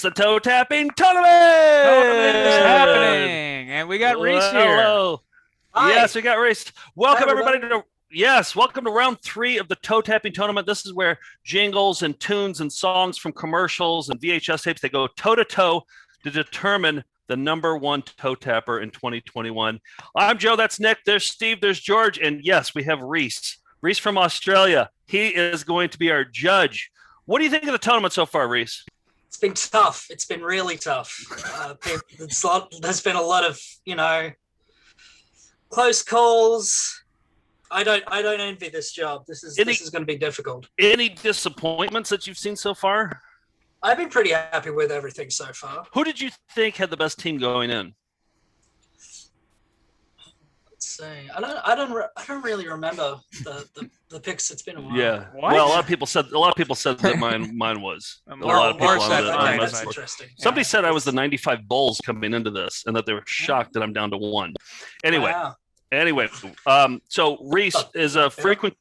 It's the toe tapping tournament. Tournament's happening, and we got Rhys here. Hello. Hi. Yes, we got Rhys. Welcome Hi, everybody welcome to round 3 of the toe tapping tournament. This is where jingles and tunes and songs from commercials and VHS tapes, they go toe to toe to determine the number 1 toe tapper in 2021. I'm Joe. That's Nick. There's Steve. There's George. And yes, we have Rhys. Rhys from Australia. He is going to be our judge. What do you think of the tournament so far, Rhys? It's been tough. It's been really tough. There's been a lot of, close calls. I don't envy this job. This is going to be difficult. Any disappointments that you've seen so far? I've been pretty happy with everything so far. Who did you think had the best team going in? Let's see. I don't really remember the picks. It's been a while. Yeah. What? Well, a lot of people said that mine was. A lot of people said mine that's was. interesting. Somebody said I was the 95 Bulls coming into this, and that they were shocked that I'm down to 1. Anyway. Wow. So Rhys is a frequent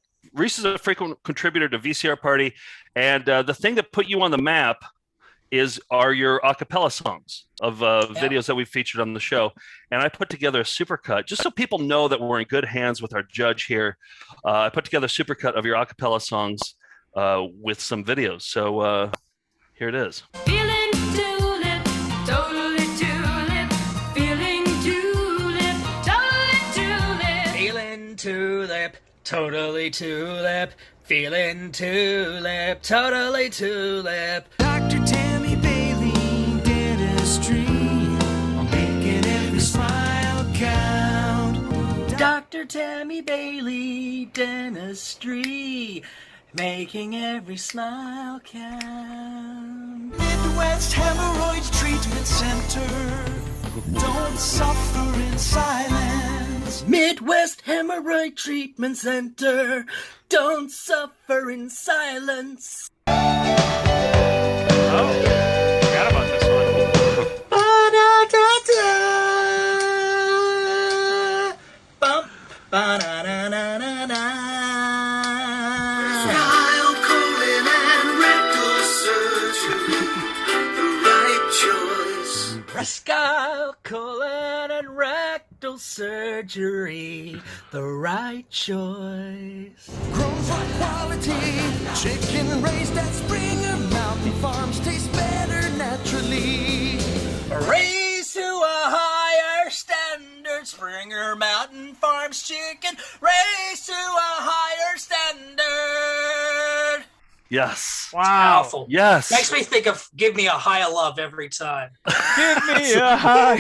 contributor to VCR Party, and the thing that put you on the map are your acapella songs of videos that we featured on the show. And I put together a supercut just so people know that we're in good hands with our judge here. I put together a supercut of your acapella songs with some videos. So here it is. Feeling tulip, totally tulip. Feeling tulip, totally tulip. Feeling tulip, totally tulip. Feeling tulip, totally tulip. Dr. Tammy Bailey Dentistry, making every smile count. Dr. Tammy Bailey Dentistry, making every smile count. Midwest Hemorrhoids Treatment Center, don't suffer in silence. Midwest Hemorrhoid Treatment Center, don't suffer in silence. Oh, forgot about this one. Bump, ba-na-na-na-na-na. Style, colon, and rectal surgery, the right choice. Rascal, colon, and rectal surgery, the right choice. Grown for quality, chicken raised at Springer Mountain Farms tastes better naturally. Raised to a higher standard, Springer Mountain Farms chicken, raised to a higher standard. Yes. Wow. Powerful. Yes. Makes me think of Give Me a Higher Love every time. Give me a high.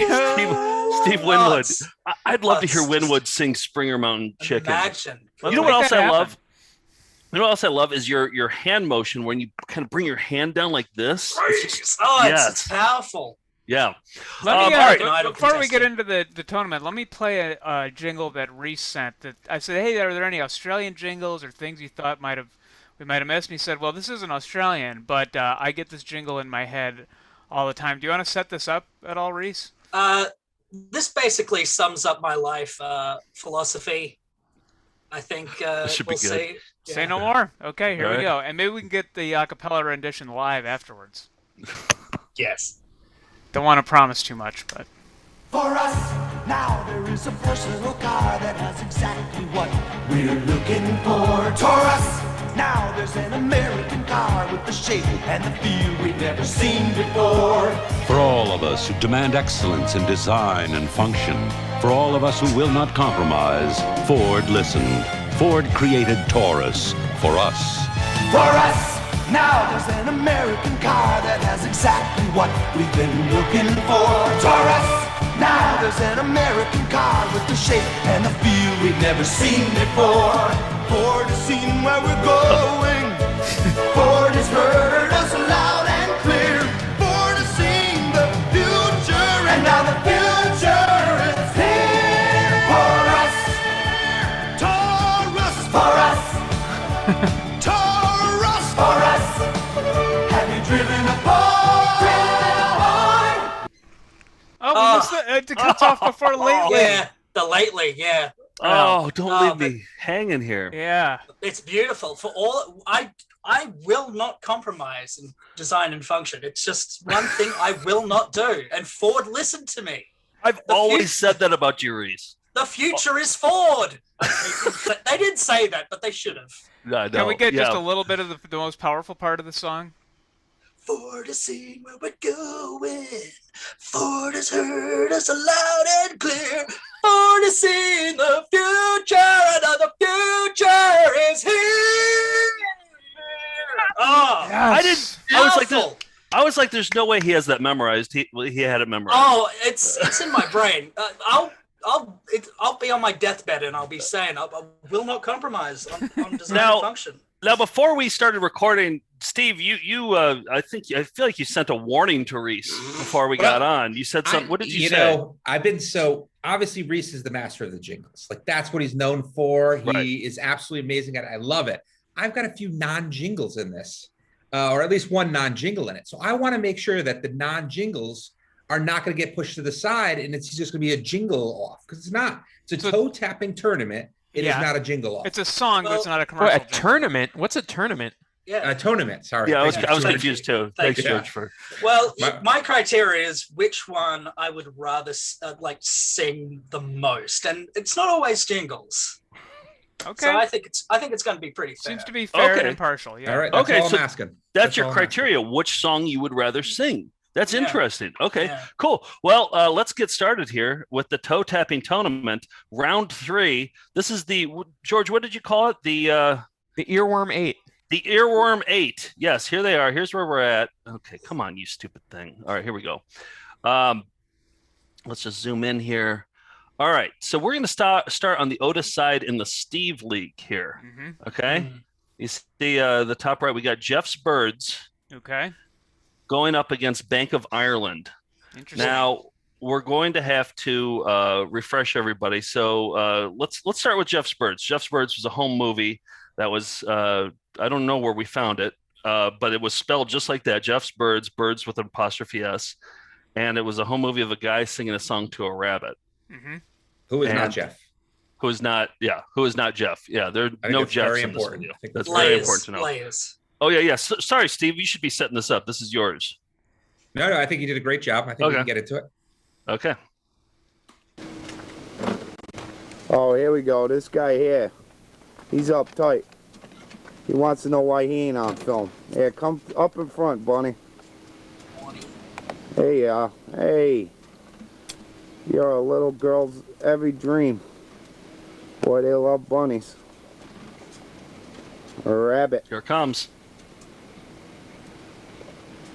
Steve Winwood. Nuts. I'd love to hear Nuts. Winwood sing Springer Mountain Chicken. Imagine. You know what Let's else make that I love? happen. You know what else I love is your hand motion when you kind of bring your hand down like this. It's just- It's powerful. yeah. Let me, all right. before we get into the tournament, let me play a jingle that Rhys sent. That I said, hey, are there any Australian jingles or things you thought we might have missed? And he said, well, this isn't Australian, but I get this jingle in my head all the time. Do you want to set this up at all, Rhys? This basically sums up my life philosophy. I think This should be we'll good. see. Say no more. Okay, here All we right. go. And maybe we can get the acapella rendition live afterwards. Yes. Don't want to promise too much, but For us, now there is a personal car that has exactly what we're looking for. Taurus, now there's an American car with the shape and the feel we've never seen before. For all of us who demand excellence in design and function, for all of us who will not compromise, Ford listened. Ford created Taurus for us. For us, now there's an American car that has exactly what we've been looking for. Taurus, now there's an American car with the shape and the feel we've never seen before. Ford has seen where we're going. Ford has heard us loud and clear. Ford has seen the future, and now the future is here for us. Taurus for us. Taurus for us. Have you driven a Ford? oh, we missed it cuts off before lately. Yeah. The lately. Yeah. Oh, don't Oh, leave me hanging here. Yeah. It's beautiful. For all I will not compromise in design and function. It's just one thing I will not do. And Ford, listen to me. I've always said that about you, Rhys. The future is Ford. They didn't say that, but they should have. No, Can we get just a little bit of the most powerful part of the song? Ford has seen where we're going. Ford has heard us loud and clear. Ford has seen the future, and the future is here. Oh, Yes. I was like, there's no way he has that memorized. He had it memorized. Oh, it's in my brain. I'll be on my deathbed and I'll be saying I will not compromise on design and function. Now, before we started recording, Steve, I feel like you sent a warning to Rhys before we got on. You said something. What did you say? I've been obviously Rhys is the master of the jingles. Like that's what he's known for. He is absolutely amazing at it. I love it. I've got a few non-jingles in this, or at least one non-jingle in it. So I want to make sure that the non-jingles are not going to get pushed to the side and it's just going to be a jingle off because it's not. It's a toe tapping tournament. It is not a jingle off. It's a song, but it's not a commercial. A tournament? What's a tournament? Yeah, a tournament. Sorry. Yeah, I was confused too. Thanks, George. Well, my criteria is which one I would rather sing the most, and it's not always jingles. Okay. So I think it's going to be pretty fair. Seems to be fair and impartial. Yeah. All right. That's all I'm asking. That's your criteria. Which song you would rather sing? That's interesting. Okay, Yeah. cool. Well, let's get started here with the toe tapping tournament, round 3. This is George. What did you call it? The Earworm 8. The Earworm 8. Yes, here they are. Here's where we're at. Okay, come on, you stupid thing. All right, here we go. Let's just zoom in here. All right, so we're going to start on the Otis side in the Steve League here. Mm-hmm. Okay, you see the top right. We got Jeff's Birds. Okay. Going up against Bank of Ireland. Interesting. Now we're going to have to refresh everybody. So let's start with Jeff's Birds. Jeff's Birds was a home movie that was I don't know where we found it, but it was spelled just like that. Jeff's Birds, birds with an apostrophe S, and it was a home movie of a guy singing a song to a rabbit. Mm-hmm. Who is not Jeff? Who is not Jeff? Yeah, there are no Jeffs in this video. That's very important to know. Layers. Oh yeah. Sorry, Steve. You should be setting this up. This is yours. No. I think you did a great job. I think we can get into it. Okay. Oh, here we go. This guy here. He's uptight. He wants to know why he ain't on film. Yeah, come up in front, Bunny. Hey, hey. You're a little girl's every dream. Boy, they love bunnies. A rabbit. Here it comes.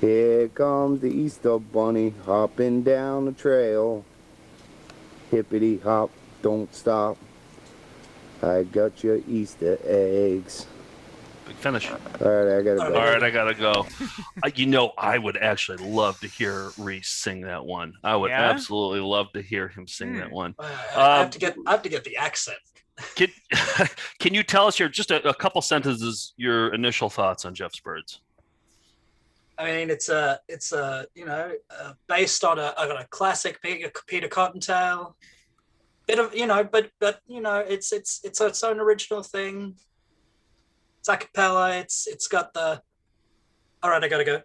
Here comes the Easter Bunny hopping down the trail. Hippity hop, don't stop. I got your Easter eggs. Big finish. All right, I gotta go. I would actually love to hear Rhys sing that one. I would absolutely love to hear him sing that one. I have to get the accent. Can you tell us just a couple sentences your initial thoughts on Jeff's Birds? I mean, it's based on a classic Peter Cottontail. Bit of but it's its own original thing. It's acapella. It's got the. All right, I gotta go.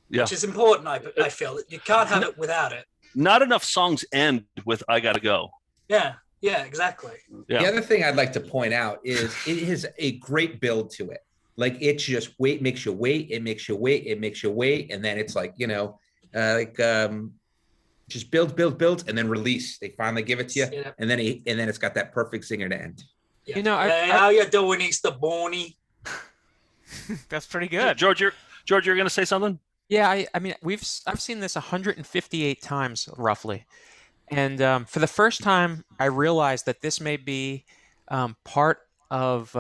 Yeah, which is important. I feel that you can't have it without it. Not enough songs end with "I gotta go." Yeah, exactly. Yeah. The other thing I'd like to point out is it has a great build to it. Like it's just makes you wait, it makes you wait, it makes you wait, and then it's like just builds, and then release. They finally give it to you, and then it's got that perfect singer to end. Yeah. How you doing, Easter Bonnie? That's pretty good. George, you're going to say something? Yeah, I mean, I've seen this 158 times roughly, and for the first time, I realized that this may be part of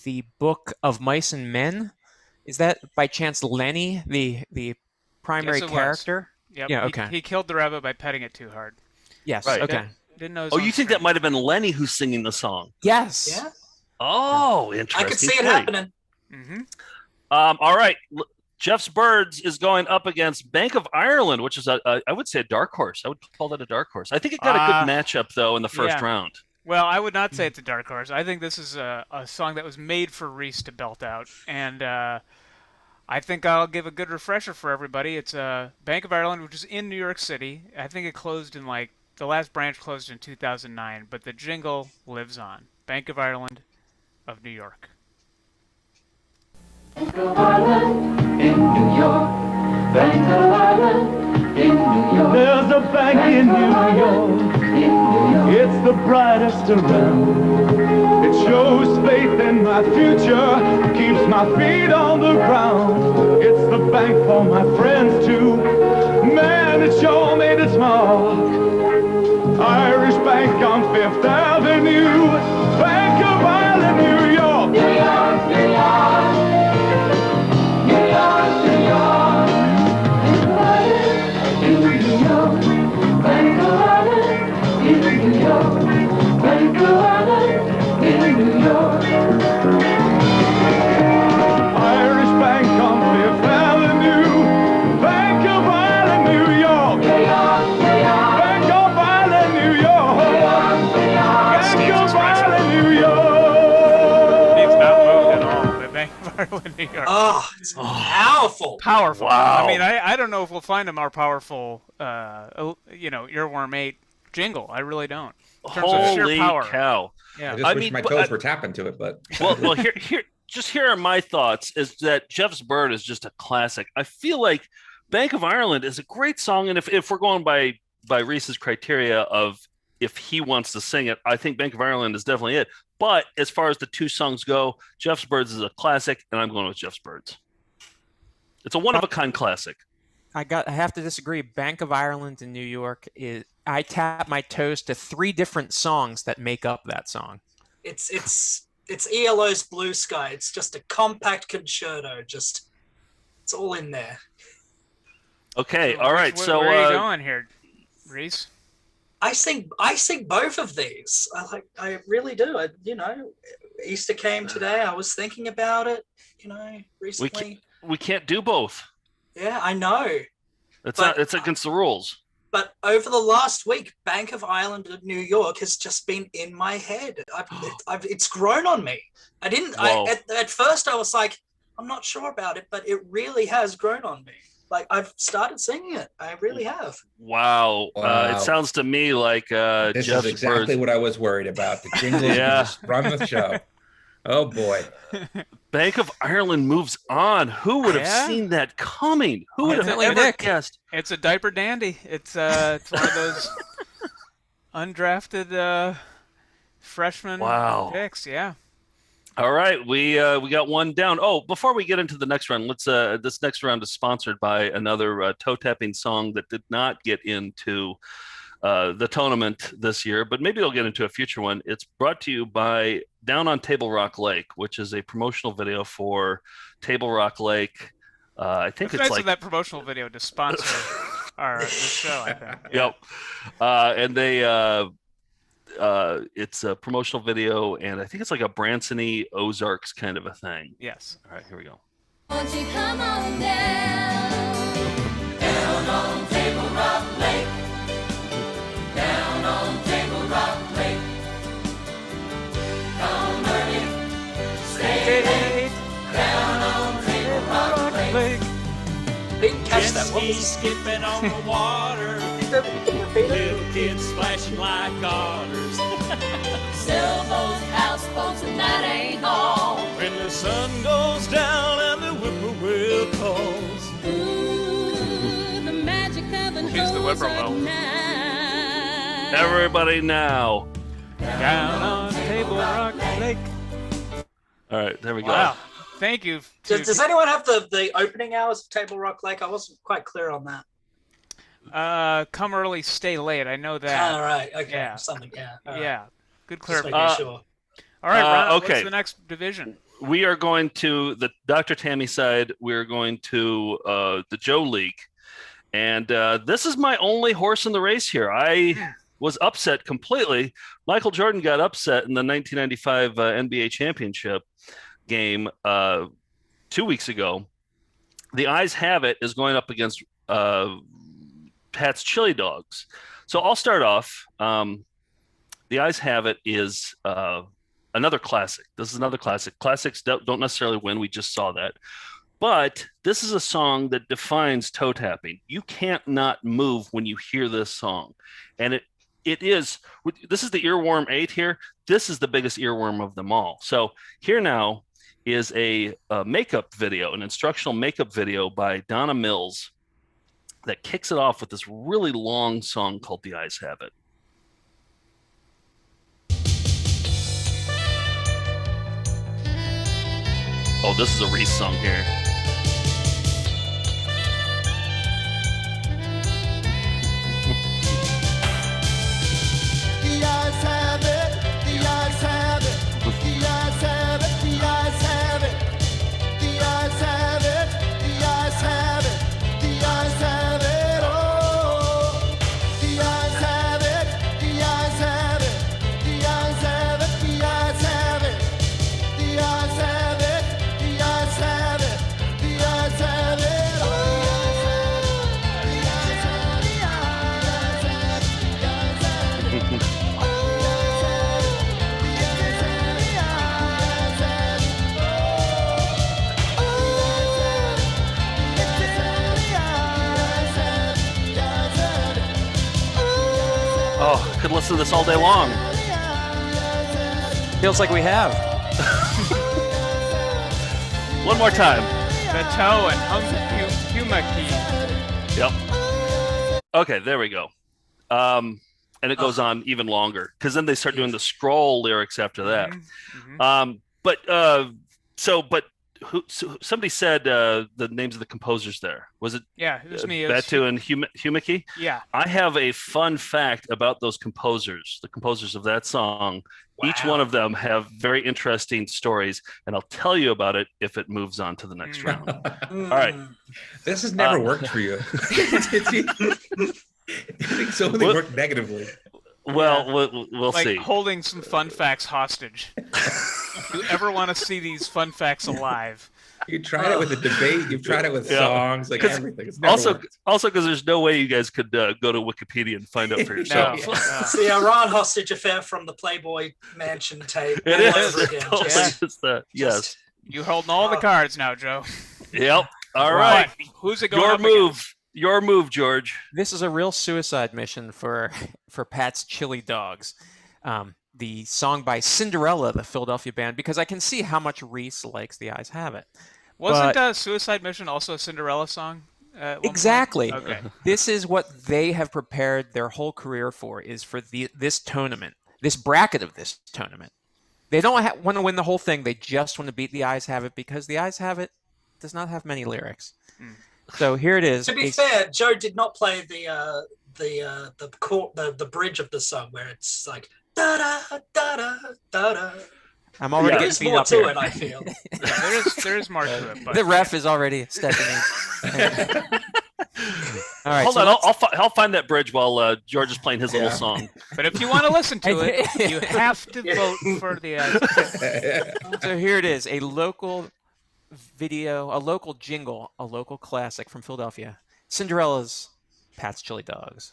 the Book of Mice and Men. Is that by chance Lenny, the primary character? Yep. Yeah. Okay. He killed the rabbit by petting it too hard. Yes. Right. Okay. Didn't know. Oh, you think that might have been Lenny who's singing the song? Yes. Yeah. Oh, interesting. I could see it happening. Mm-hmm. All right. Jeff's Birds is going up against Bank of Ireland, which is I would say a dark horse. I would call that a dark horse. I think it got a good matchup though in the first round. Well, I would not say it's a dark horse. I think this is a song that was made for Rhys to belt out, and I think I'll give a good refresher for everybody. It's Bank of Ireland, which is in New York City. I think it closed in the last branch closed in 2009, but the jingle lives on. Bank of Ireland of New York. Bank of Ireland in New York. Bank of Ireland in New York. There's a bank in New York. It's the brightest around. It shows faith in my future, keeps my feet on the ground. It's the bank for my friends too. Man, it sure made its mark. Irish Bank on Fifth Avenue. Bank of Ireland, New York. New York, New York. New York, New York. Bank of Ireland in New York. Bank of Ireland in New York. Bank of Ireland in New York. Irish Bank on Fifth Avenue. Bank of Ireland, New York. New York, New York. Bank of Ireland, New York. New York, New York. Bank of Ireland, New York. It's not moved at all. The Bank of Ireland, New York. Oh, it's powerful. Powerful. Wow. I mean, I don't know if we'll find a more powerful, Earworm 8 jingle. I really don't. In terms of sheer Holy power. cow! Yeah. I just wish my toes were tapping to it, but Well, here are my thoughts. Is that Jeff's Bird is just a classic. I feel like Bank of Ireland is a great song, and if we're going by Rhys's criteria of if he wants to sing it, I think Bank of Ireland is definitely it. But as far as the two songs go, Jeff's Birds is a classic, and I'm going with Jeff's Birds. It's a one-of-a-kind classic. I have to disagree. Bank of Ireland in New York is. I tap my toes to 3 different songs that make up that song. It's ELO's Blue Sky. It's just a compact concerto. Just it's all in there. Okay, all right. Where So are you going here, Rhys? I sing both of these. I really do. Easter came today. I was thinking about it, recently. we can't do both. Yeah, I know. It's against the rules. But over the last week, Bank of Ireland of New York has just been in my head. It's grown on me. At first I was like, I'm not sure about it, but it really has grown on me. Like I've started singing it. I really have. Wow. Wow. It sounds to me like this Jeff's is exactly Birds. what I was worried about. The jingles Yeah. just run the show. Oh boy. Bank of Ireland moves on. Who would have Yeah. seen that coming? Who would have Definitely ever Nick. guessed? It's a diaper dandy. It's one of those undrafted freshman Wow. picks. Yeah. All right, we got one down. Oh, before we get into the next round, let's this next round is sponsored by another toe tapping song that did not get into the tournament this year, but maybe they'll get into a future one. It's brought to you by Down on Table Rock Lake, which is a promotional video for Table Rock Lake. I think It's it's nice like of that promotional video to sponsor the show. I think. Yep. And they it's a promotional video, and I think it's like a Branson-y Ozarks kind of a thing. Yes. All right, here we go. Won't you come on down? Down on Table Rock Lake. Down on Table Rock Lake. Come Ernie, stay late. Down on Table Rock Lake. Didn't catch that. What was skipping on the water. Can you repeat it? Little kids splashing like otters. Sailboats, houseboats, and that ain't all. When the sun goes down and the whippoorwill calls. Ooh, the magic of an Who's the whippoorwill? night. Everybody now. Down on Table Rock Lake. All right, there we go. Wow. Thank you. Does anyone have the opening hours of Table Rock Lake? I wasn't quite clear on that. Come early, stay late. I know that. All right. Okay. Yeah. Something. Yeah. All right. Yeah. Good Just making clarification. sure. All right, Ron, okay. what's the next division? We are going to the Dr. Tammy side. We're going to the Joe League. And this is my only horse in the race here. I was upset completely. Michael Jordan got upset in the 1995 NBA championship game 2 weeks ago. The Eyes Have It is going up against Pat's Chili Dogs. So I'll start off The Eyes Have It is another classic. This is another classic. Classics don't necessarily win. We just saw that. But this is a song that defines toe tapping. You can't not move when you hear this song. And this is the Earworm 8 here. This is the biggest earworm of them all. So here now is a makeup video, an instructional makeup video by Donna Mills that kicks it off with this really long song called The Eyes Have It. Oh, this is a Rhys song here. The eyes have it, the eyes have it, the eyes have it, the eyes have it, the eyes have it, the eyes have it, the eyes have it, oh. The eyes have it, the eyes have it, the eyes have it, the eyes have it, the eyes have it, the eyes have it, the eyes have it, oh. The eyes have it, the eyes have it, the eyes have it. Oh, could listen to this all day long. Feels like we have. One more time. The toe and humaki. Yep. Okay, there we go. And it goes on even longer because then they start doing the scroll lyrics after that. So somebody said the names of the composers there. Was it? Yeah, it was me. It was Batu and Humaki? Yeah. I have a fun fact about those composers, the composers of that song. Wow. Each one of them have very interesting stories, and I'll tell you about it if it moves on to the next round. All right. This has never worked for you. It's only worked negatively. Well, we'll like see. Holding some fun facts hostage. If you ever want to see these fun facts alive. You tried it with a debate. You've tried it with songs, like everything. It's never also, worked. also because there's no way you guys could go to Wikipedia and find out for yourself. No. It's the Iran hostage affair from the Playboy Mansion tape. It all is. over again. Totally just that. Yes. You holding all the cards now, Joe. Yep. All right. Who's it going Your up move. against? Your move, George. This is a real suicide mission for Pat's Chili Dogs. The song by Cinderella, the Philadelphia band, because I can see how much Rhys likes The Eyes Have It. Wasn't Suicide Mission also a Cinderella song? Exactly. Okay. This is what they have prepared their whole career for, is for this tournament, this bracket of this tournament. They don't want to win the whole thing. They just want to beat The Eyes Have It because The Eyes Have It does not have many lyrics. So here it is. To be fair, Joe did not play the bridge of the song where it's like da da da da da da. I'm already There's getting beat more up to here. it, I feel. Yeah, there is more to it. But The ref is already stepping in. All right. Hold so on. let's- I'll find that bridge while George is playing his little song. But if you want to listen to it, you have to vote for the So here it is, a local video, a local jingle, a local classic from Philadelphia. Cinderella's Pat's Chili Dogs.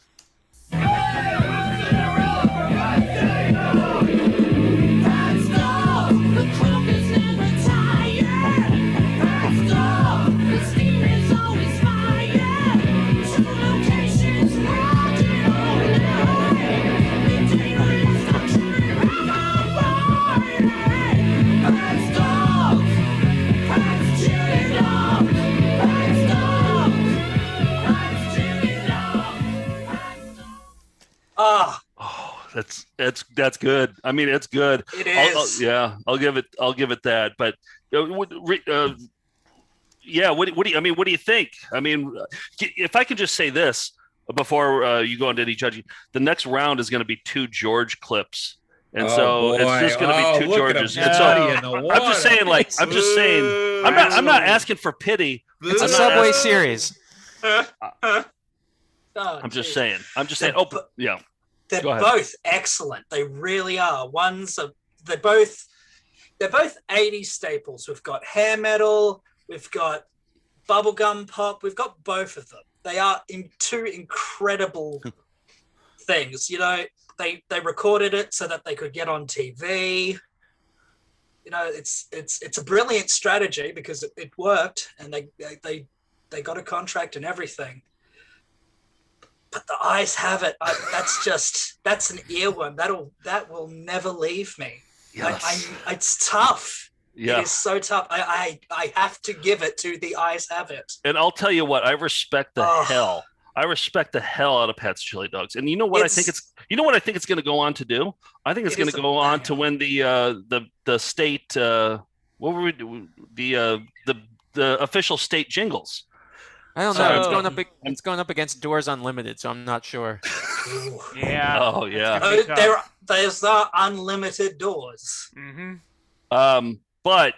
Oh, that's good. I mean, it's good. It is. I'll give it that. But what do you think? I mean, if I could just say this before you go into any judging, the next round is going to be 2 George clips. And it's just going to be 2 Georges. And so I'm just saying, I'm not asking for pity. It's a Subway series. I'm just saying. Oh, yeah. They're both excellent. They really are. They're both 80s staples. We've got hair metal, we've got bubblegum pop, we've got both of them. They are 2 incredible things. You know, they recorded it so that they could get on TV. You know, it's a brilliant strategy because it worked, and they got a contract and everything. But the eyes have it. That's an earworm. That will never leave me. Yes. It's tough. Yeah. It is so tough. I have to give it to the eyes have it. And I'll tell you what, I respect the hell. I respect the hell out of Pat's Chili Dogs. And you know what I think it's going to go on to do? I think it's going to go on to win the state what were we do? The official state jingles. I don't know. It's going up against Doors Unlimited, so I'm not sure. Yeah. Oh yeah. There's the unlimited doors. Mm-hmm. But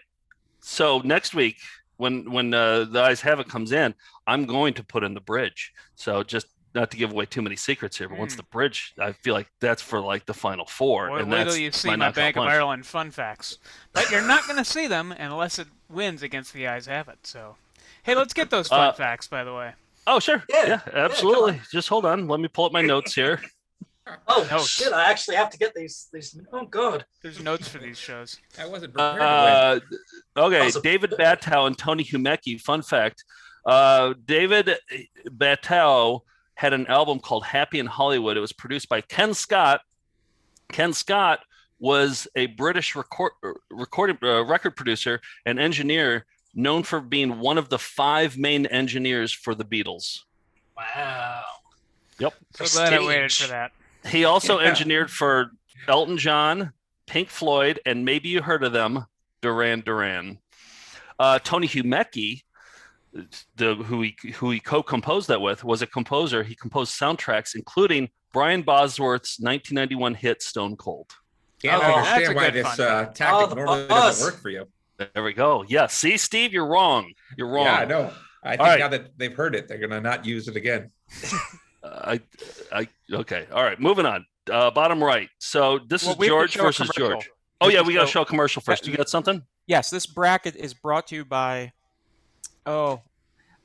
so next week when the Eyes Have It comes in, I'm going to put in the bridge. So just not to give away too many secrets here, but once the bridge, I feel like that's for like the final four. Wait and that's till you see my Bank of Ireland fun facts. But you're not going to see them unless it wins against the Eyes Have It. So, hey, let's get those fun facts, by the way. Oh, sure. Yeah, absolutely. Just hold on. Let me pull up my notes here. Oh, shit. I actually have to get these. Oh, God. There's notes for these shows. I wasn't prepared. Okay, David Battow and Tony Humecki. Fun fact. David Battow had an album called Happy in Hollywood. It was produced by Ken Scott. Ken Scott was a British record producer and engineer known for being one of the 5 main engineers for the Beatles. Wow. Yep. So glad I waited for that. He also engineered for Elton John, Pink Floyd, and maybe you heard of them, Duran Duran. Tony Humecki, who he co-composed that with, was a composer. He composed soundtracks, including Brian Bosworth's 1991 hit Stone Cold. Can't understand why this tactic normally doesn't work for you. There we go. Yeah. See, Steve, you're wrong. You're wrong. Yeah, I know. I think now that they've heard it, they're going to not use it again. Okay. All right. Moving on. Bottom right. So this is George versus George. Oh, yeah. We got to show a commercial first. You got something? Yes. This bracket is brought to you by, a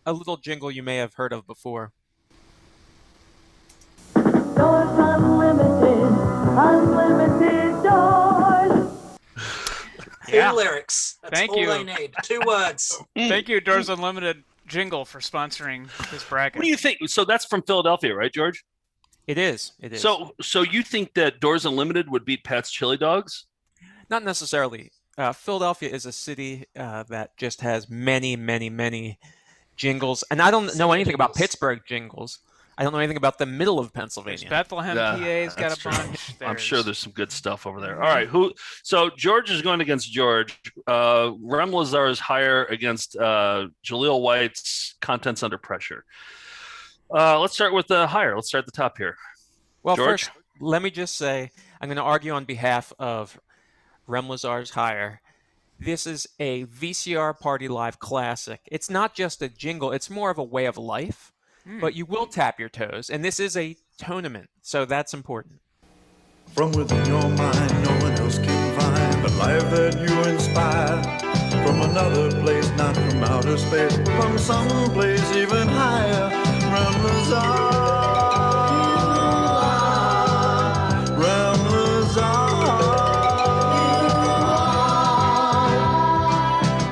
little jingle you may have heard of before. Doors Unlimited, unlimited doors. Two lyrics. That's Thank all you. they need. 2 words. Thank you, Doors Unlimited jingle, for sponsoring this bracket. What do you think? So that's from Philadelphia, right, George? It is. So you think that Doors Unlimited would beat Pat's Chili Dogs? Not necessarily. Philadelphia is a city that just has many, many, many jingles. And I don't know anything about Pittsburgh jingles. I don't know anything about the middle of Pennsylvania. Bethlehem, PA's got a bunch. I'm sure there's some good stuff over there. All right. So George is going against George. Rem Lazar's Higher against Jaleel White's Contents Under Pressure. Let's start with the Higher. Let's start at the top here. Well, George? first, let me just say, I'm going to argue on behalf of Rem Lazar's Higher. This is a VCR Party Live classic. It's not just a jingle. It's more of a way of life. But you will tap your toes, and this is a tournament, so that's important. From within your mind, no one else can find the life that you inspire. From another place, not from outer space, from some place even higher. Rem Lazar, Rem Lazar.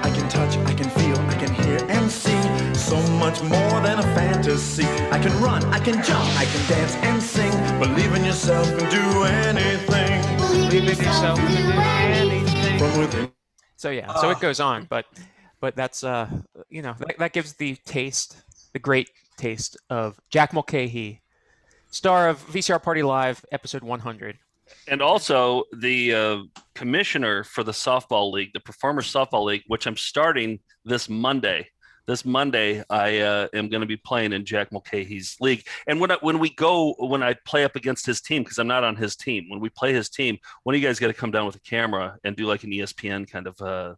I can touch, I can feel, I can hear and see. So much more than a fantasy. I can run, I can jump, I can dance and sing. Believe in yourself and do anything. Believe in yourself and do anything. From within. So so it goes on, but that's that gives the great taste of Jack Mulcahy, star of VCR Party Live, episode 100. And also the commissioner for the softball league, the Performers Softball League, which I'm starting this Monday. This Monday, I am going to be playing in Jack Mulcahy's league. And when I play up against his team, because I'm not on his team, when we play his team, one of you guys got to come down with a camera and do like an ESPN kind of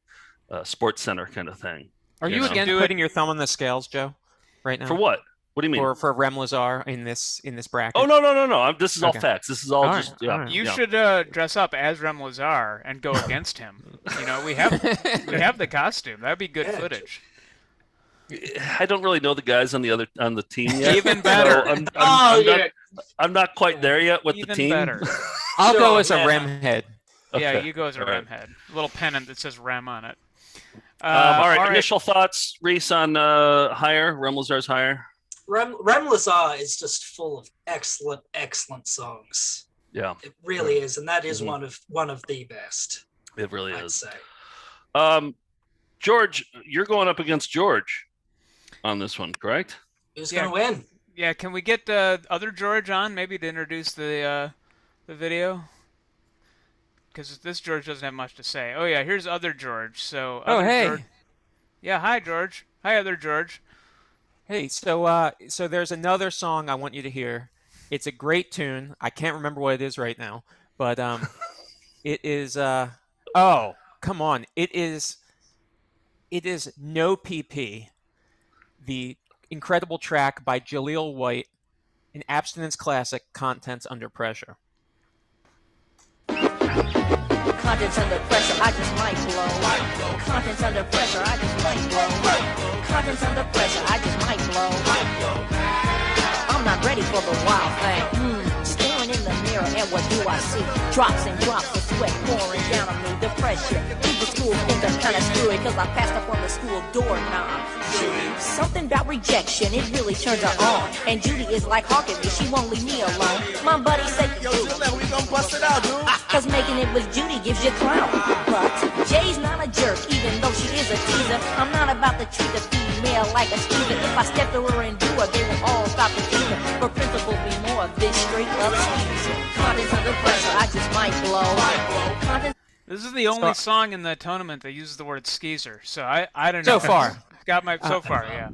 sports center kind of thing. Are you again putting your thumb on the scales, Joe, right now? For what? What do you mean? For Rem Lazar in this bracket? Oh, no. This is all facts. This is all just... Right, all right. You should dress up as Rem Lazar and go against him. We have the costume. That'd be good footage. I don't really know the guys on the team yet. Even better. So I'm not quite there yet with the Even team. better. I'll Sure, go as a yeah. rem head. Yeah, Okay. you go as a All rem right. head. A little pennant that says rem on it. All right. Initial thoughts, Rhys, on Higher, Rem Lazar's Higher. Rem Lazar is just full of excellent songs. Yeah, It really is, and that is Mhm. one of the best. it really I'd is. say. George, you're going up against George on this one, correct? Who's Yeah. gonna win? Yeah, can we get other George on maybe to introduce the video? Because this George doesn't have much to say. Oh yeah, here's other George. So Oh, other hey. George... Yeah, hi George. Hi other George. Hey, so there's another song I want you to hear. It's a great tune. I can't remember what it is right now, but it is oh, come on. It is No PP, the incredible track by Jaleel White, an abstinence classic, Contents Under Pressure. Contents under pressure, I just might blow. Contents under pressure, I just might blow. Contents under pressure, I just might blow. I'm not ready for the wild thing. Staring in the mirror, and what do I see? Drops and drops of sweat pouring down on me. The pressure. Leave the school thinking kinda screwy, cause I passed up on the school doorknob. Something about rejection, it really turns her on. And Judy is like hawking me, she won't leave me alone. My buddy said, Yo, we gonna bust it out, dude. cause making it with Judy gives you clout. But Jay's not a jerk, even though she is a teaser. I'm not about to treat the female like a skeezer. If I step to her and do her, they will all stop the teaser. For principal be more of this straight up skeezer. Contents under pressure, I just might blow. Contents This is the only song in the tournament that uses the word skeezer. So I don't So know. far. Got my so far, yeah.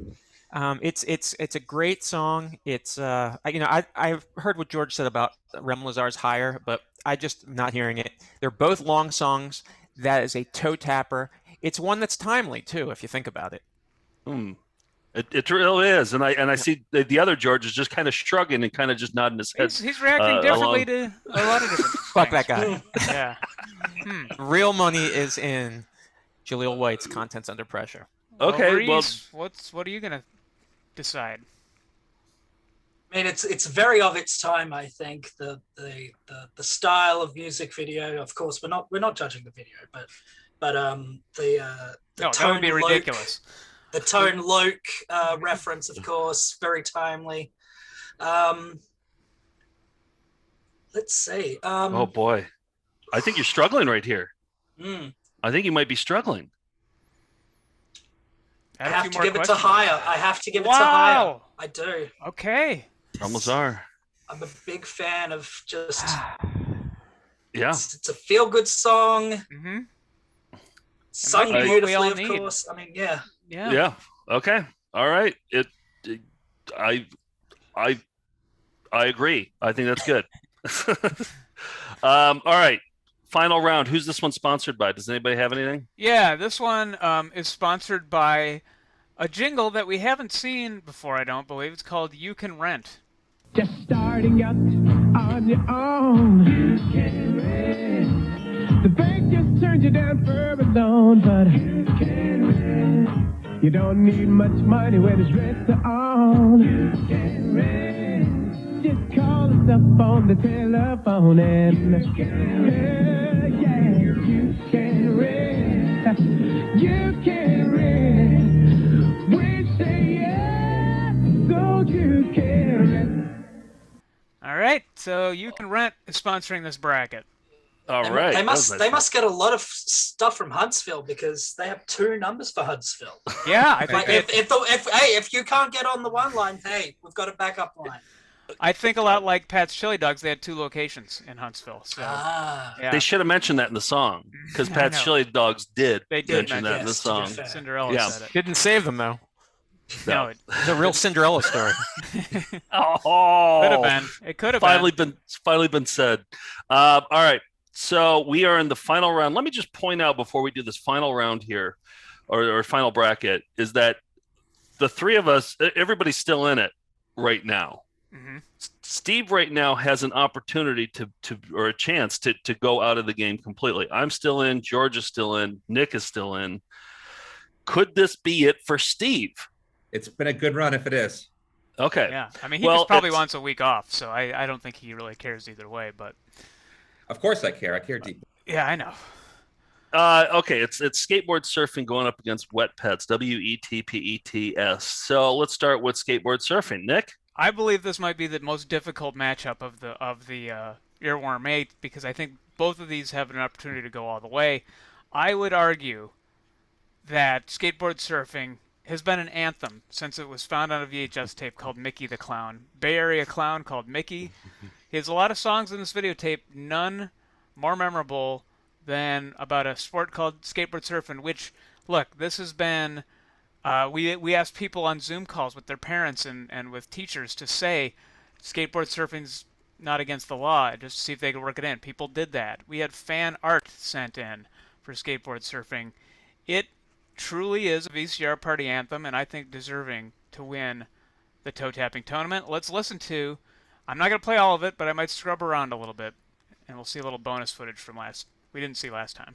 It's a great song. It's I've heard what George said about Rem Lazar's Higher, but I just am not hearing it. They're both long songs. That is a toe tapper. It's one that's timely too, if you think about it. It really is, and I see the other George is just kind of shrugging and kind of just nodding his head. He's reacting differently to a lot of different Fuck things. that guy. Yeah. Real money is in Jaleel White's Contents Under Pressure. Okay, Rhys, what are you gonna decide? I mean, it's very of its time. I think the style of music video. Of course, we're not judging the video, but the No, that tone would be Loke- ridiculous. The Tone Loke reference, of course, very timely. Let's see. Oh boy, I think you're struggling right here. mm, I think you might be struggling. I Add a have few to more give it to questions. Higher. I have to give it to Higher. Wow. I do. Okay. Rem Lazar. I'm a big fan of just. Yeah. It's a feel good song. Mm-hmm. Sung might be what we all beautifully, of need. course. I mean, yeah. Yeah. Yeah. Okay. All right. I agree. I think that's good. All right. Final round. Who's this one sponsored by? Does anybody have anything? Yeah, this one is sponsored by a jingle that we haven't seen before, I don't believe. It's called You Can Rent. Just starting out on your own. You can rent. The bank just turned you down for a loan, but you can rent. You don't need much money when it's rent to own. You can rent. Just call us up on the telephone and you can rent. Yeah, you can rent. You can rent. We say yes, so you can rent. All right, so You Can Rent is sponsoring this bracket. All They- right. They That was must nice. they must get a lot of stuff from Huntsville because they have 2 numbers for Huntsville. Yeah, I Like think if you can't get on the one line, hey, we've got a backup line. I think a lot like Pat's Chili Dogs. They had 2 locations in Huntsville. So Ah, yeah, They should have mentioned that in the song because I Pat's know. Chili Dogs did They did mention that in the yes, to be song. fair. Cinderella Yeah. said it. Didn't save them though. No, it It's a real Cinderella story. Oh, could have been. It could have finally been said. All right, so we are in the final round. Let me just point out before we do this final round here, or final bracket, is that the 3 of us, everybody's still in it right now. Mm-hmm. Steve right now has an opportunity to or a chance to go out of the game completely. I'm still in. George is still in. Nick is still in. Could this be it for Steve? It's been a good run if it is. Okay. Yeah, I mean, he Well, just probably it's- wants a week off, so I don't think he really cares either way. But Of course I care. I care deeply. yeah, I know. Okay, it's skateboard surfing going up against wet pets. WETPETS. So let's start with skateboard surfing. Nick. I believe this might be the most difficult matchup of the Earworm 8 because I think both of these have an opportunity to go all the way. I would argue that skateboard surfing has been an anthem since it was found on a VHS tape called Mickey the Clown. Bay Area clown called Mickey. He has a lot of songs in this videotape, none more memorable than about a sport called skateboard surfing, which, look, this has been... we asked people on Zoom calls with their parents and with teachers to say skateboard surfing's not against the law, just to see if they could work it in. People did that. We had fan art sent in for skateboard surfing. It truly is a VCR party anthem, and I think deserving to win the toe tapping tournament. Let's listen to, I'm not going to play all of it, but I might scrub around a little bit, and we'll see a little bonus footage from we didn't see last time.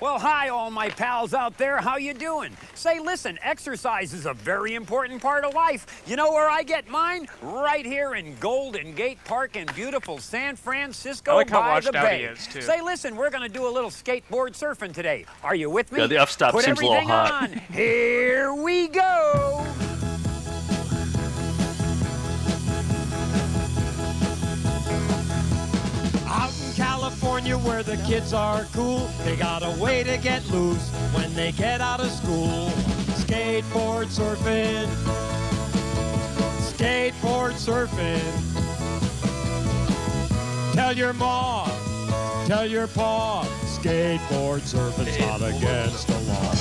Well, hi, all my pals out there. How you doing? Say, listen, exercise is a very important part of life. You know where I get mine? Right here in Golden Gate Park in beautiful San Francisco I like how by washed the out he bay. is, too. Say, listen, we're going to do a little skateboard surfing today. Are you with me? Yeah, the f-stop Put seems a little everything hot. on. Here we go. Out in California where the kids are cool, they got a way to get loose when they get out of school. Skateboard surfing, skateboard surfing. Tell your mom, tell your pa, skateboard surfing's not against the law.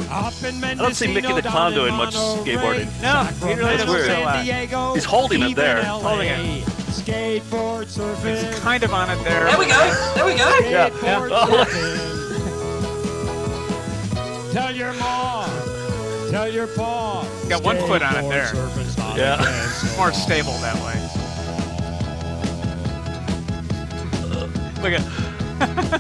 Up in I don't see Mickey the Clown doing much skateboarding. No, he really That's doesn't weird. say that. He's holding it there. Holding it. Skateboard surfing. He's kind of on it there. There we go. There we go. Yeah. Skateboard surfing. Tell your mom, tell your pa. Got one foot on it there. Skateboard surfing's not Yeah. against the More law. stable that way. Look at.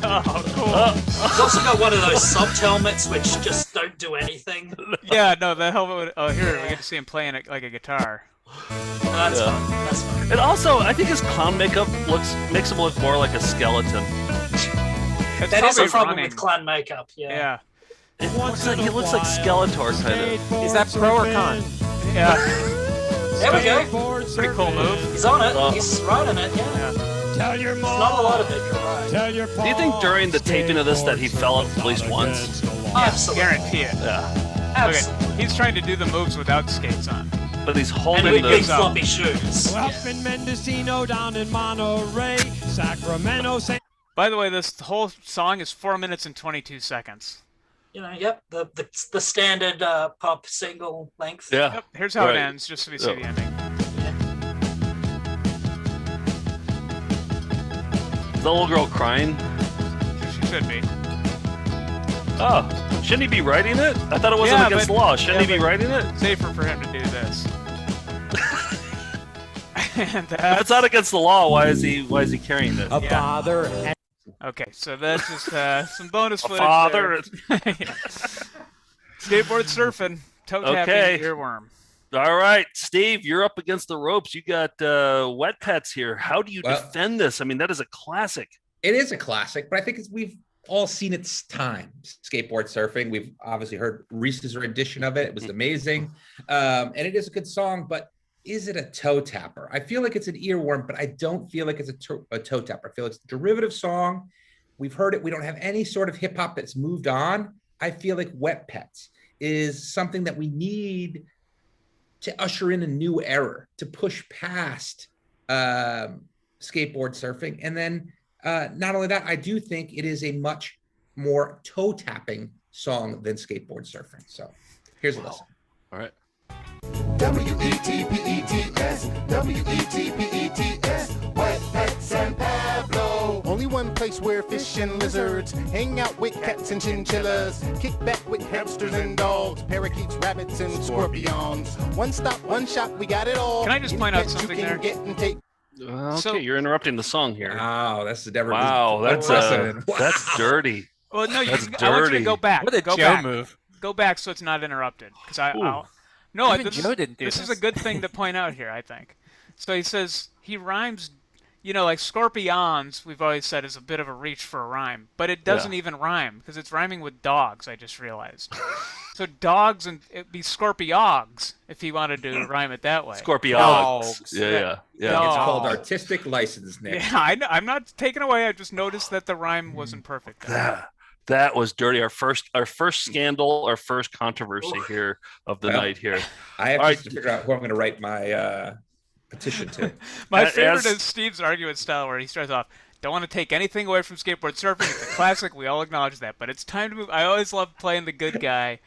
Oh, cool. He's also got one of those soft helmets which just don't do anything. Yeah, no, the helmet would. Oh, here we get to see him playing it like a guitar. That's Yeah. fun. That's fun. And also, I think his clown makeup makes him look more like a skeleton. It's That is a probably problem running. with clan makeup. Yeah. Yeah. He looks like Skeletor kind of. Is that pro or con? Yeah. There we go. Pretty cool move. He's on it. Oh. He's riding it. Yeah. Tell your mom. Not a lot of it. You're right. Tell your Do you think during the taping of this that he fell up at least once? Absolutely. Guarantee it. Yeah. Absolutely. He's trying to do the moves without skates on. But he's And holding with big the. floppy shoes. Up in Mendocino, down in Monterey, Sacramento, San. By the way, this whole song is 4 minutes and 22 seconds. You know, yep. The standard pop single length. Yeah. Yep, here's how Right. it ends, just so we see Yep. the ending. Is the little girl crying? She should be. Oh, shouldn't he be writing it? I thought it wasn't Yeah, against but- the law. Shouldn't yeah, he be but- writing it? Safer for him to do this. And If it's not against the law, why is he carrying it? A Yeah. father and Okay, so that's just some bonus A footage father. there. Skateboard surfing, toe tapping, Okay. earworm. All right, Steve, you're up against the ropes. You got wet pets here. How do you Well- defend this? I mean, that is a classic. It is a classic, but I think we've all seen its time. Skateboard surfing. We've obviously heard Rhys's rendition of it. It was amazing. And it is a good song, but is it a toe tapper? I feel like it's an earworm, but I don't feel like it's a toe tapper. I feel it's a derivative song. We've heard it. We don't have any sort of hip hop that's moved on. I feel like Wet Pets is something that we need to usher in a new era, to push past skateboard surfing. And then not only that, I do think it is a much more toe tapping song than skateboard surfing. So here's a listen. All right. W-E-T-P-E-T-S, W-E-T-P-E-T-S, Wet Pets and Pablo. Only one place where fish and lizards hang out with cats and chinchillas, kick back with hamsters and dogs, parakeets, rabbits, and scorpions. One stop, one shop, we got it all. Can I just point out Any pet you something can there? get and take. Okay, So- you're interrupting the song here. Wow, that's never. Wow, that's unprecedented. Wow. that's dirty. Well, no, That's I want you to dirty. go back. What a go Joe back. move. Go back so it's not interrupted. Because Ooh. I'll. No, Even Joe didn't do this this. is a good thing to point out here, I think. So he says he rhymes, like scorpions, we've always said is a bit of a reach for a rhyme. But it doesn't even rhyme because it's rhyming with dogs, I just realized. So dogs, and it'd be scorpiogs if he wanted to rhyme it that way. Scorpiogs. Yeah. It's called artistic license, Nick. Yeah, I'm not taking away. I just noticed that the rhyme wasn't perfect. That was dirty. Our first scandal, our first controversy here of the night here. I have to figure out who I'm going to write my petition to. My favorite is Steve's argument style where he starts off, don't want to take anything away from skateboard surfing. It's a classic. We all acknowledge that. But it's time to move. I always love playing the good guy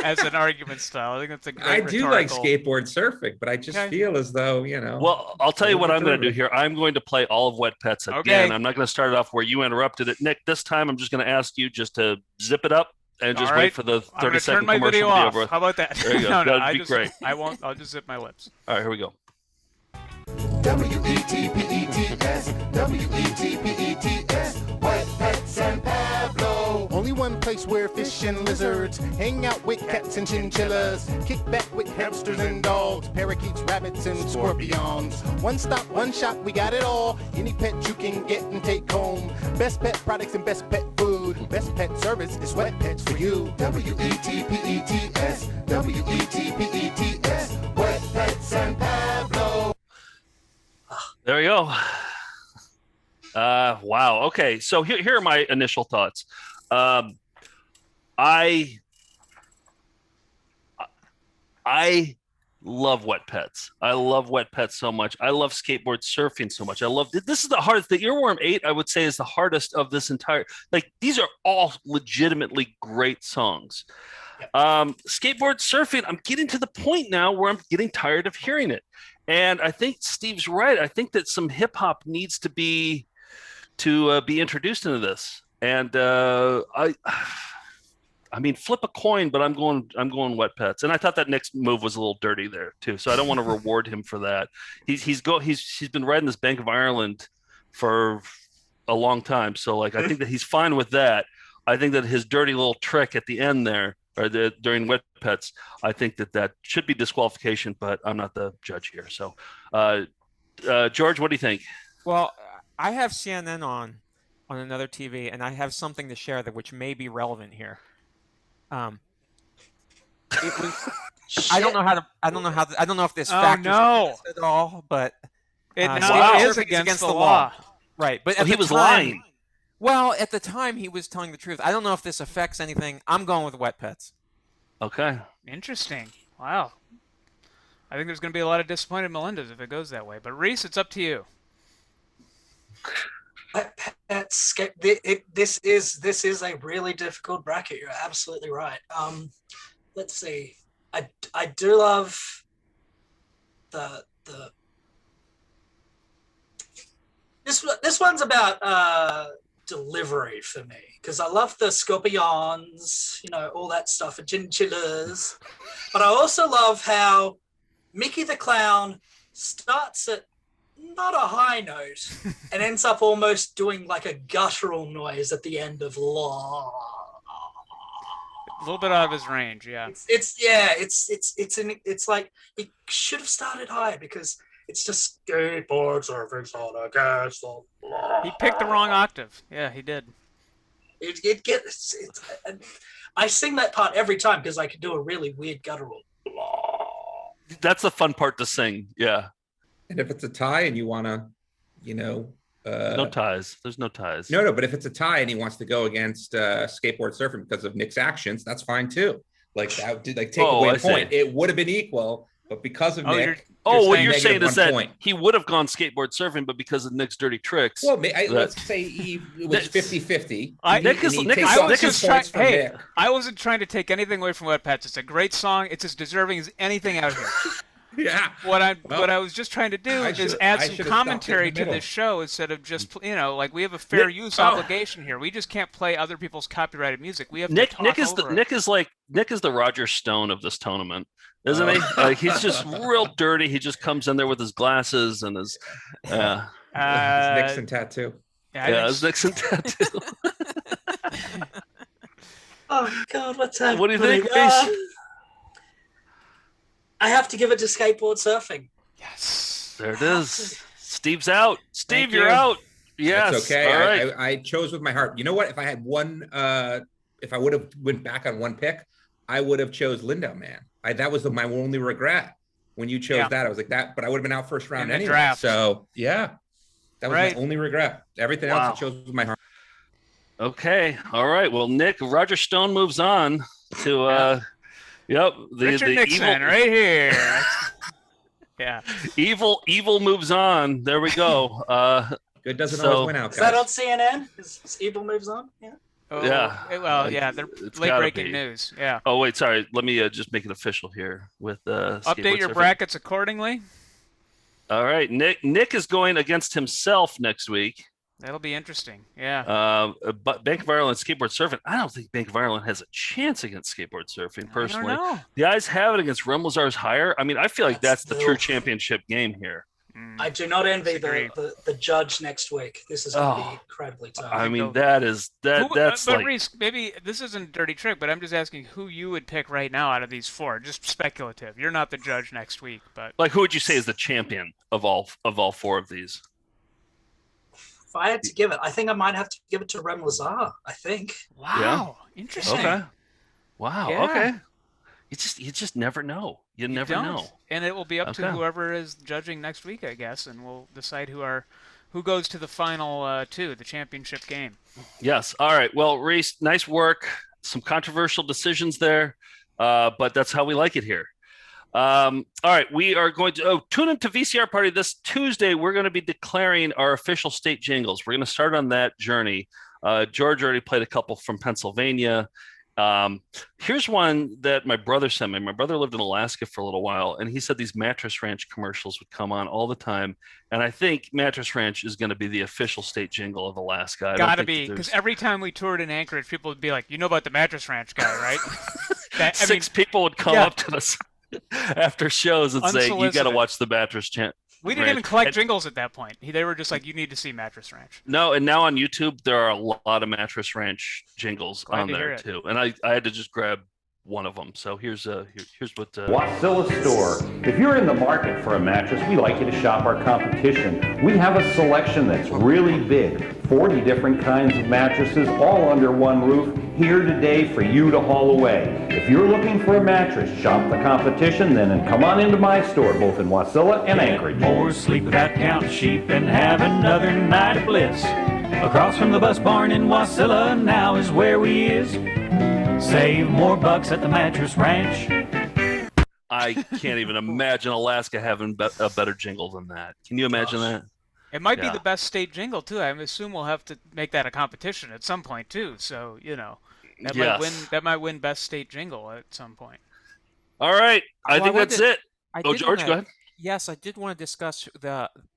as an argument style. I think that's a great I do like rhetorical- skateboard surfing, but I just feel as though, Well, I'll tell you what I'm going to do here. I'm going to play all of Wet Pets again. Okay. I'm not going to start it off where you interrupted it. Nick, this time I'm just going to ask you just to zip it up and just All wait right. for the I'm gonna 30-second turn my commercial video to be off. over. How about that? There you go. No, That'd be great. I won't. I'll just zip my lips. All right, here we go. W-E-T-P-E-T-S, W-E-T-P-E-T-S, Wet Pets and Pablo. Only one place where fish and lizards hang out with cats and chinchillas, kick back with hamsters and dogs, parakeets, rabbits, and scorpions. One stop, one shop, we got it all. Any pet you can get and take home. Best pet products and best pet food. Best pet service is Wet Pets for you. W-E-T-P-E-T-S, W-E-T-P-E-T-S, Wet Pets and Pablo. There we go. Wow. Okay. So here are my initial thoughts. I love Wet Pets. I love Wet Pets so much. I love skateboard surfing so much. This is the hardest. The Earworm 8, I would say, is the hardest of this entire. Like, these are all legitimately great songs. Skateboard surfing, I'm getting to the point now where I'm getting tired of hearing it. And I think Steve's right. I think that some hip hop needs to be introduced into this. And I mean, flip a coin, but I'm going Wet Pets. And I thought that next move was a little dirty there too. So I don't want to reward him for that. He's been riding this Bank of Ireland for a long time. So like, I think that he's fine with that. I think that his dirty little trick at the end there, or during Wet Pets, I think that should be disqualification, but I'm not the judge here. So, George, what do you think? Well, I have CNN on another TV, and I have something to share which may be relevant here. I don't know if this factors into this at all, but It is against the law. Right, but he was lying. Well, at the time, he was telling the truth. I don't know if this affects anything. I'm going with Wet Pets. Okay. Interesting. Wow. I think there's going to be a lot of disappointed Melindas if it goes that way. But Rhys, it's up to you. This is a really difficult bracket. You're absolutely right. Let's see. I do love the this one's about delivery for me, because I love the scorpions, all that stuff, and chinchillas. But I also love how Mickey the Clown starts at not a high note and ends up almost doing like a guttural noise at the end of law. A little bit out of his range, yeah. It's like he should have started high, because it's just skateboard surfing on a castle. He picked the wrong octave. Yeah, he did. I sing that part every time because I can do a really weird guttural. That's the fun part to sing. Yeah. And if it's a tie and you want to, no ties. There's no ties. No, but if it's a tie and he wants to go against skateboard surfing because of Nick's actions, that's fine too. Like that did take away a point. It would have been equal, but because of Nick. What you're saying is that he would have gone skateboard surfing, but because of Nick's dirty tricks. Well, let's say it was 50-50. I wasn't trying to take anything away from Wet Pets. It's a great song. It's as deserving as anything out here. Yeah. What I was just trying to do is add some commentary to middle. this show instead of just like we have a fair use obligation here. We just can't play other people's copyrighted music. We have to talk Nick is over Nick is the Roger Stone of this tournament, isn't he? Like he's just real dirty. He just comes in there with his glasses and his his Nixon tattoo. Yeah, his Nixon tattoo. Oh God, what's happening? What do you think, Rhys? I have to give it to skateboard surfing. Yes. There it is. Steve's out. Steve, Thank you're you. out. Yes. That's okay. All right. I chose with my heart. You know what? If I had one, if I would have went back on one pick, I would have chose Linda, man. That was my only regret when you chose that. I was like that, but I would have been out first round In the anyway. draft. So yeah, that was my only regret. Everything else I chose with my heart. Okay. All right. Well, Nick, Roger Stone moves on to Richard the Nixon evil, right here. Yeah. Evil moves on. There we go. Good doesn't always win out, guys. Is that on CNN? Is Evil moves on? Yeah. Oh, Yeah. Well, yeah, they're It's late gotta breaking be. news. Yeah. Oh wait, sorry. Let me just make it official here with Update Skateboard your Surfing. brackets accordingly. All right, Nick is going against himself next week. That'll be interesting. Yeah. But Bank of Ireland Skateboard Surfing. I don't think Bank of Ireland has a chance against Skateboard Surfing personally. I don't know. The eyes have it against Lazar's higher. I mean, I feel like that's the true championship game here. I do not envy the judge next week. This is going to be incredibly tough. I mean, that's but like Rhys, maybe this isn't a dirty trick, but I'm just asking who you would pick right now out of these four. Just speculative. You're not the judge next week, but who would you say is the champion of all four of these? If I had to give it, I think I might have to give it to Lazar. I think. Wow, interesting. Okay. Wow. Yeah. Okay. You just never know. You never don't. know. And it will be up to Okay. whoever is judging next week, I guess, and we'll decide who goes to the final two, the championship game. Yes. All right. Well, Rhys, nice work. Some controversial decisions there, but that's how we like it here. All right. We are going to tune into VCR Party this Tuesday. We're going to be declaring our official state jingles. We're going to start on that journey. George already played a couple from Pennsylvania. Here's one that my brother sent me. My brother lived in Alaska for a little while, and he said these Mattress Ranch commercials would come on all the time. And I think Mattress Ranch is going to be the official state jingle of Alaska. I don't Gotta think be, that because there's- every time we toured in Anchorage, people would be like, "You know about the Mattress Ranch guy, right?" Six people would come up to us after shows and say, "You got to Unsolicited. watch the Mattress Ranch." We didn't even collect jingles at that point. They were just like, "You need to see Mattress Ranch." No, and now on YouTube there are a lot of Mattress Ranch jingles Glad on to hear there it. too, and I had to just grab one of them. So here's what. Wasilla Store. If you're in the market for a mattress, we like you to shop our competition. We have a selection that's really big. 40 different kinds of mattresses, all under one roof, here today for you to haul away. If you're looking for a mattress, shop the competition, then come on into my store, both in Wasilla and Anchorage. More sleep without counting sheep and have another night of bliss. Across from the bus barn in Wasilla, now is where we is. Save more bucks at the Mattress Ranch. I can't even imagine Alaska having a better jingle than that. Can you imagine that? It might Yeah. be the best state jingle too. I assume we'll have to make that a competition at some point too. So that might win best state jingle at some point. All right, I Well, think wanted that's to- it. I Oh, did George, wanna- go ahead. Yes, I did want to discuss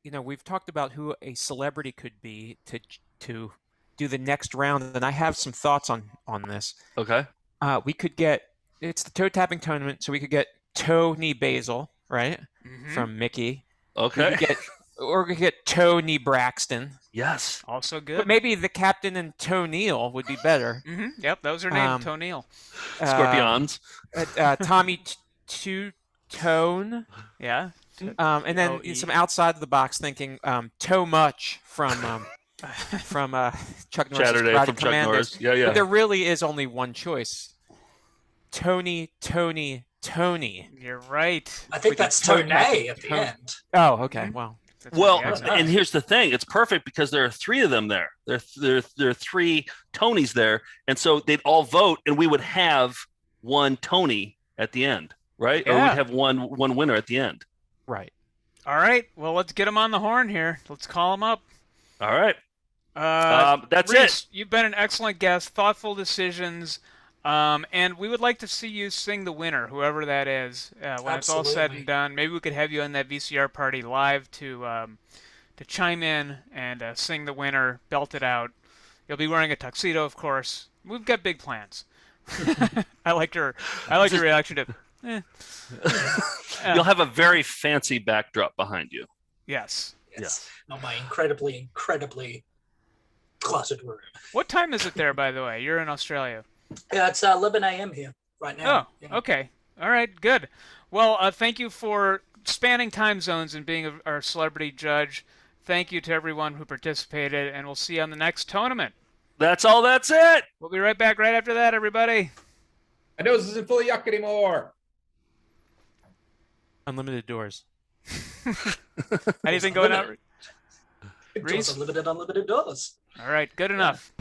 we've talked about who a celebrity could be to do the next round, and I have some thoughts on this. Okay. We could it's the toe tapping tournament, so we could get Toe-knee Basil, right? From Mickey. Okay. We could get Toe-knee Braxton. Yes. Also good. But maybe the captain and Toe-Neil would be better. Yep, those are named Toe-Neil. Scorpions. Tommy Two-Tone. Yeah. And then some outside of the box thinking, Toe Much from Chuck Norris. Saturday Karate from Chuck Commandos. Norris. Yeah, yeah. But there really is only one choice. Tony. You're right. I think that's Tonay at the end. Oh, okay. Well. Well, and here's the thing: it's perfect because there are three of them there. There are three Tonys there, and so they'd all vote, and we would have one Tony at the end, right? Or Yeah. we'd have one winner at the end. Right. All right. Well, let's get him on the horn here. Let's call him up. All right. That's Rhys, it. You've been an excellent guest. Thoughtful decisions. And we would like to see you sing the winner, whoever that is, when it's all said and done. Maybe we could have you on that VCR party live to chime in and sing the winner, belt it out. You'll be wearing a tuxedo, of course. We've got big plans. I liked your reaction to. You'll have a very fancy backdrop behind you. Yes. Yes. Oh, my incredibly closet room. What time is it there, by the way? You're in Australia. Yeah, it's 11 a.m. here right now. Oh, okay. All right, good. Well, thank you for spanning time zones and being our celebrity judge. Thank you to everyone who participated, and we'll see you on the next tournament. That's all. That's it. We'll be right back right after that, everybody. My nose isn't full of yuck anymore. Unlimited doors. Anything going out? Rhys? Unlimited dollars. All right, good enough.